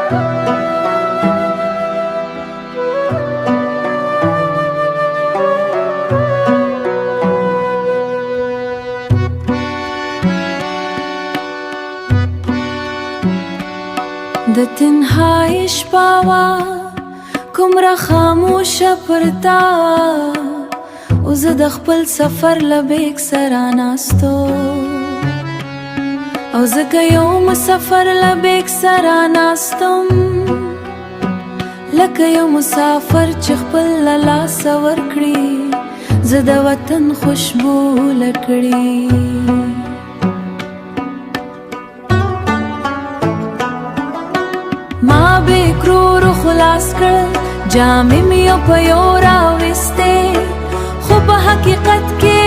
د تنهایی شپه وه کومره خاموشه پرتا او زه د خپل سفر له بیک سره ناستو او زه که یو مسافر له بیک سره ناستم لکه یو مسافر چې خپل له لاسه ورکړي زه د وطن خوشبو لکړي ما بکرورو خلاص کړل جامې مې یو په یو راویستې خو په حقیقت کې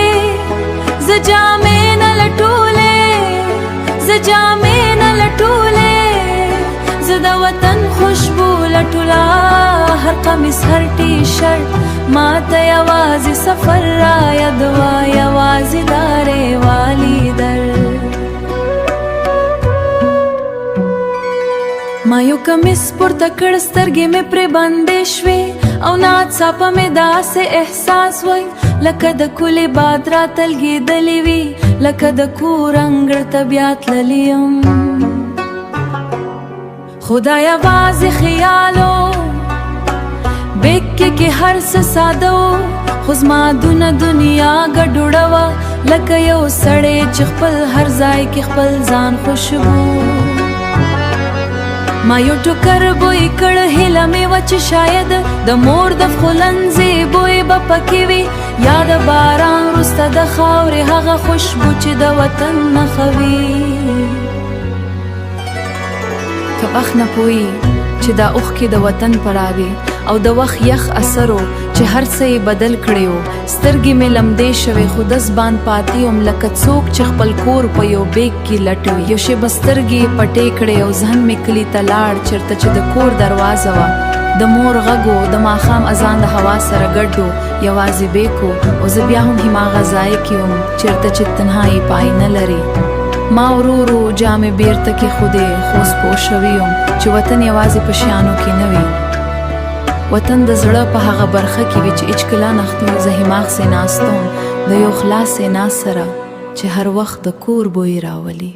زه جامې نه لټولې زه جامې نه لټولې زه د وطن خوشبو لټوله هر قمیص هر ټي شرټ ما ته یوازې سفر را یاد وه یوازې دا ریوالي در ما یو کمیس پورته کړ سترګې مې پرې بندې شوې او ناڅاپه مې داسې احساس وای لکه د کلي باد راتلګېدلې وي لکه د کور انګړ ته بیا تللی یم خو دا یوازې خیال و بیک کې هر څه ساده و خو زما دونه دنیا ګډوډه وه لکه یو سړی چې خپل هر ځای کې خپل ځان خوشبو ما یو ټوکر بوی کړ هیله مې وه چې شاید د مور د پخلنځي بوی به پکې وي یا د باران وروسته د خاورې هغه خوشبو چې د وطن نښه وي که وخت نه پوهي چې دا اوښکې د وطن پړاوي او د وخت یخ اثر و چې هر څه یې بدل کړی و سترګې مې لمدې شوې خو د زبان پاتې یم لکه څوک چې خپل کور په یو بیگ کې لټوي یو شیبه سترګې پټې کړې او ذهن مې کلي ته لاړ چېرته چې د کور دروازه وه د مور غږ و د ماښام اذان د هوا سره ګډ و یوازې بیک و او زه بیا هم هماغه ځای کې وم چېرته چې تنهایي پای نه لري ما ورو ورو جامې بیرته کېښودې خو اوس پوه شوې یم چې وطن یوازې په شیانو کې نه وي وطن د زړه په هغه برخه کې وي چې هېڅکله نختو زه هماغسې ناست وم د یو خلاصې ناز سره چې هر وخت د کور بوی راولي